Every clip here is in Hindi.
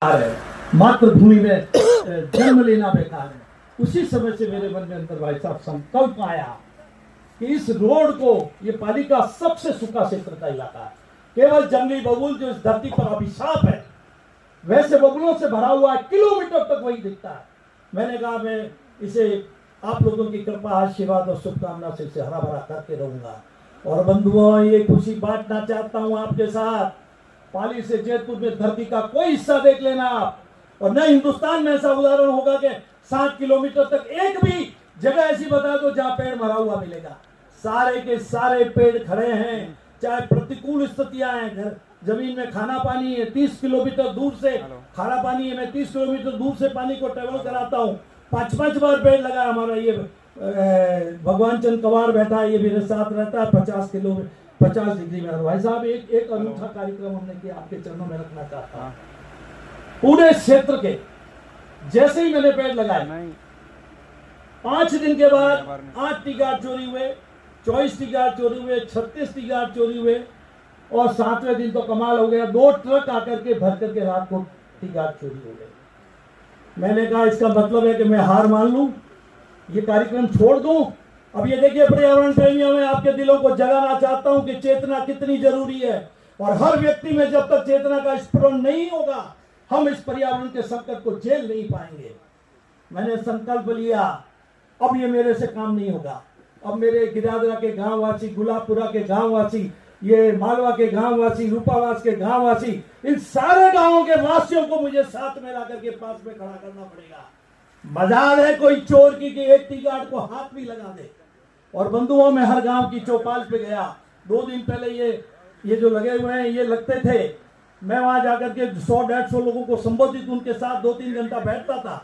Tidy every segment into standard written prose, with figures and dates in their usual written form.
है, मातृभूमि में जन्म लेना बेकार है। उसी समय से मेरे मन में अंदर भाई साहब संकल्प आया कि इस रोड को, ये पालिका सबसे सूखा क्षेत्र का इलाका है, केवल जंगली बबूल जो इस धरती पर अभिशाप है, वैसे बबूलों से भरा हुआ है, किलोमीटर तक वही दिखता है। मैंने कहा मैं इसे आप लोगों की कृपा, आशीर्वाद और शुभकामना से इसे हरा भरा करके रहूंगा। और बंधुओं, ये खुशी बांटना चाहता हूं आपके साथ। पाली से जैतपुर में धरती का कोई हिस्सा देख लेना आप, और न हिंदुस्तान में ऐसा उदाहरण होगा कि 7 किलोमीटर तक एक भी जगह ऐसी बता दो जहां पेड़ मरा हुआ मिलेगा। सारे के सारे पेड़ खड़े हैं, चाहे प्रतिकूल स्थितियां हैं, घर जमीन में खाना पानी है, 30 किलोमीटर दूर से खारा पानी है, मैं 30 किलोमीटर दूर से पानी को ट्रेवल कराता हूँ। 5-5 बार पेड़ लगा। हमारा ये भगवान चंद कवाड़ बैठा है, ये मेरे साथ रहता है 50 डिग्री में। भाई साहब एक अनूठा कार्यक्रम हमने किया, आपके चरणों में रखना चाहता हूँ। पूरे क्षेत्र के जैसे ही मैंने पेड़ लगाए, 5 दिन के बाद 8 टी गार्ड चोरी हुए, 24 टी गार्ड चोरी हुए, 36 टी गार्ड चोरी हुए, और 7वें दिन तो कमाल हो गया, 2 ट्रक आकर के भर करके रात को टी गार्ड चोरी हो गए। मैंने कहा इसका मतलब है कि मैं हार मान लूं, ये कार्यक्रम छोड़ दूं। अब ये देखिए पर्यावरण प्रेमियों में आपके दिलों को जगाना चाहता हूं कि चेतना कितनी जरूरी है, और हर व्यक्ति में जब तक चेतना का स्फुरण नहीं होगा, हम इस पर्यावरण के संकट को झेल नहीं पाएंगे। मैंने संकल्प लिया, अब ये मेरे से काम नहीं होगा। अब मेरे गिरादरा के गांव वासी, गुलाबपुरा के गांव वासी, ये मालवा के गांव वासी, रूपावास के गांव वासी, इन सारे गांवों के वासियों को मुझे साथ में लाकर के पास में खड़ा करना पड़ेगा। मजाल है कोई चोर की कि एक टी गार्ड को हाथ भी लगा दे। और बंधुओं में हर गांव की चौपाल पे गया। 2 दिन पहले ये जो लगे हुए हैं, ये लगते थे। मैं वहां जाकर के 100-150 लोगों को संबोधित, उनके साथ 2-3 घंटा बैठता था,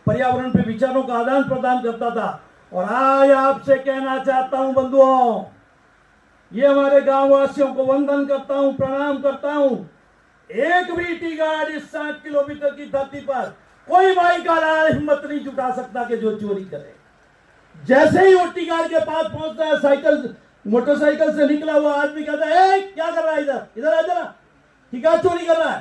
पर्यावरण पे विचारों का आदान प्रदान करता था। और आज आपसे कहना चाहता हूं बंधुओं, ये हमारे गांव वासियों को वंदन करता हूं, प्रणाम करता हूं। एक भी टी गार्ड इस 7 किलोमीटर की धरती पर कोई भाई का हिम्मत नहीं जुटा सकता कि जो चोरी करे। जैसे ही वो टी गार्ड के पास पहुंचता है, मोटरसाइकिल से निकला हुआ आदमी कहता है, क्या कर रहा है इधर इधर टी गार्ड चोरी कर रहा है।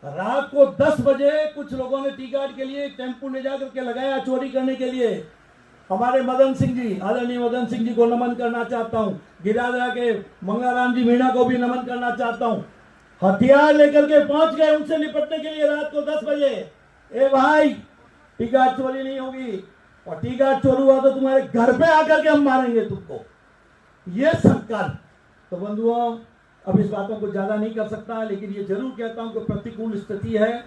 रात को 10 बजे कुछ लोगों ने टी गार्ड के लिए टेम्पो ले जाकर के लगाया चोरी करने के लिए। हमारे मदन सिंह जी, आदरणीय मदन सिंह जी को नमन करना चाहता हूं, गिरादरा के मंगलाराम जी मीणा को भी नमन करना चाहता हूं। हथियार लेकर के पहुंच गए उनसे निपटने के लिए रात को 10 बजे। ए भाई, टी गार्ड चोरी नहीं होगी, और टी गार्ड चोरी हुआ तो तुम्हारे घर पे आकर के हम मारेंगे तुमको। ये संकल्प। तो बंधुओं, अब इस बातों को ज्यादा नहीं कर सकता, लेकिन ये जरूर कहता हूं कि प्रतिकूल स्थिति है।